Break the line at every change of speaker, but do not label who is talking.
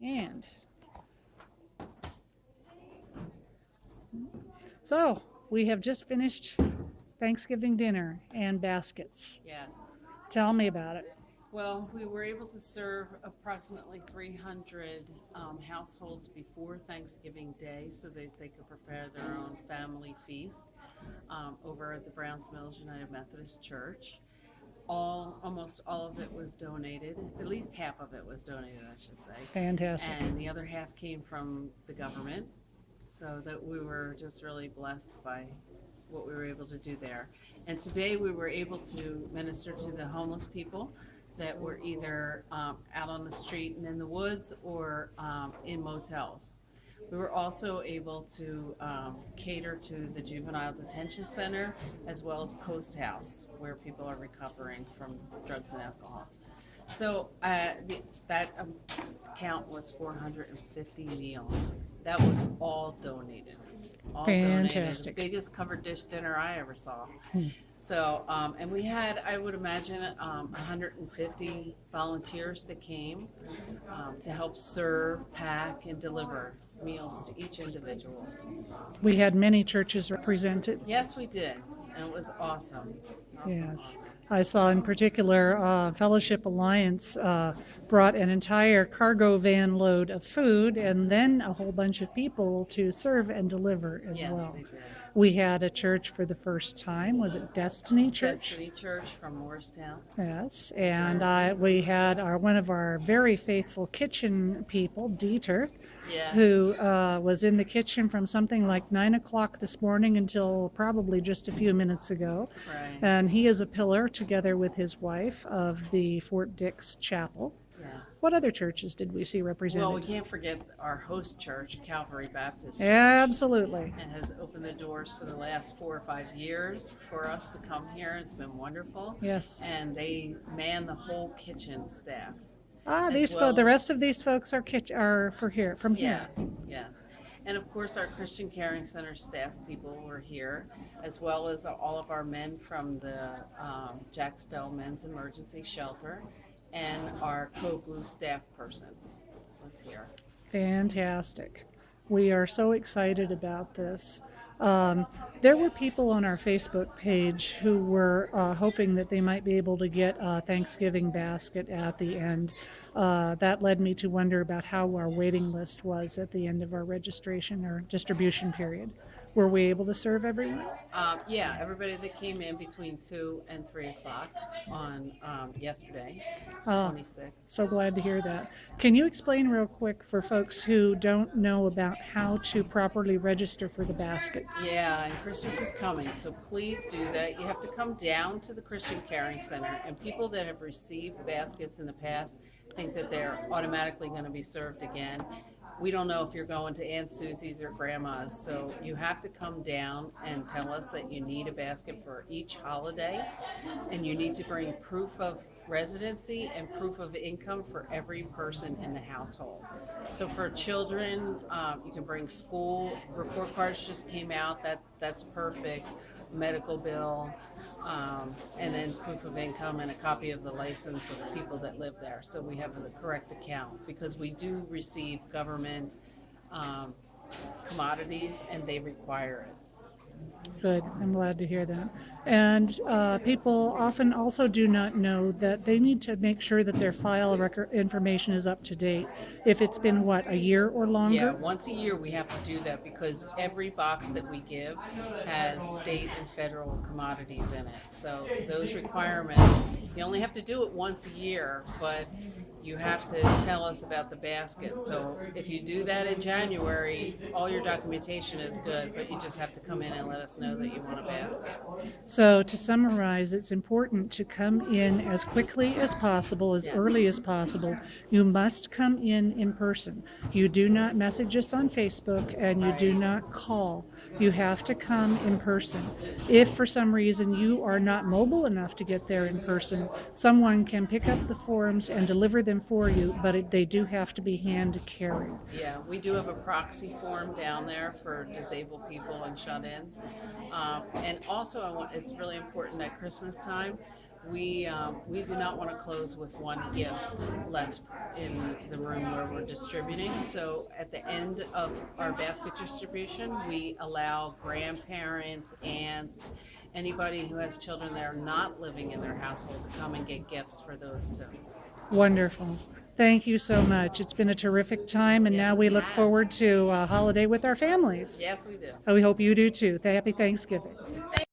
And so we have just finished Thanksgiving dinner and baskets.
Yes.
Tell me about it.
Well, we were able to serve approximately 300 households before Thanksgiving Day so that they could prepare their own family feast over at the Browns Mills United Methodist Church. Almost all of it was donated. At least half of it was donated, I should say.
Fantastic.
And the other half came from the government. So that we were just really blessed by what we were able to do there. And today we were able to minister to the homeless people that were either out on the street and in the woods or in motels. We were also able to cater to the juvenile detention center as well as post house where people are recovering from drugs and alcohol. So that count was 450 meals. That was all donated. All donated.
Fantastic.
The biggest covered dish dinner I ever saw. So, and we had, I would imagine, 150 volunteers that came to help serve, pack, and deliver meals to each individual.
We had many churches represented.
Yes, we did, and it was awesome.
Yes.
Awesome.
I saw in particular Fellowship Alliance brought an entire cargo van load of food and then a whole bunch of people to serve and deliver as
Yes,
well.
they did.
We had a church for the first time. Was it Destiny Church?
Destiny Church from Morristown.
Yes, and we had one of our very faithful kitchen people, Dieter,
Yes.
who was in the kitchen from something like 9 o'clock this morning until probably just a few minutes ago.
Right.
And he is a pillar, together with his wife, of the Fort Dix Chapel.
Yes.
What other churches did we see represented?
Well, we can't forget our host church, Calvary Baptist Church.
Absolutely.
And has opened the doors for the last 4 or 5 years for us to come here. It's been wonderful.
Yes.
And they man the whole kitchen staff.
The rest of these folks are from here.
Yes, yes. And of course, our Christian Caring Center staff people were here, as well as all of our men from the Jack Stell Men's Emergency Shelter, and our Code Blue staff person was here.
Fantastic. We are so excited about this. There were people on our Facebook page who were hoping that they might be able to get a Thanksgiving basket at the end. That led me to wonder about how our waiting list was at the end of our registration or distribution period. Were we able to serve everyone?
Yeah, everybody that came in between 2 and 3 o'clock on yesterday, 26th.
So glad to hear that. Can you explain real quick for folks who don't know about how to properly register for the baskets?
Yeah, and Christmas is coming, so please do that. You have to come down to the Christian Caring Center, and people that have received baskets in the past think that they're automatically going to be served again. We don't know if you're going to Aunt Susie's or Grandma's, so you have to come down and tell us that you need a basket for each holiday, and you need to bring proof of residency and proof of income for every person in the household. So for children, you can bring school report cards just came out. That's perfect. Medical bill, and then proof of income and a copy of the license of the people that live there. So we have the correct account because we do receive government commodities and they require it.
Good. I'm glad to hear that. And people often also do not know that they need to make sure that their file record information is up to date. If it's been, a year or longer?
Yeah, once a year we have to do that because every box that we give has state and federal commodities in it. So those requirements, you only have to do it once a year, but you have to tell us about the basket. So if you do that in January, all your documentation is good, but you just have to come in and let us know that you want a basket.
So to summarize, it's important to come in as quickly as possible, as early as possible. You must come in person. You do not message us on Facebook and you do not call. You have to come in person. If for some reason you are not mobile enough to get there in person, someone can pick up the forms and deliver them for you, but they do have to be hand carried.
Yeah, we do have a proxy form down there for disabled people and shut-ins. And also, it's really important at Christmas time, we do not want to close with one gift left in the room where we're distributing. So at the end of our basket distribution, we allow grandparents, aunts, anybody who has children that are not living in their household to come and get gifts for those too.
Wonderful. Thank you so much. It's been a terrific time, and
Yes,
now we
it
look
has.
forward to a holiday with our families.
Yes, we do.
We hope you do too. Happy Thanksgiving.
Thank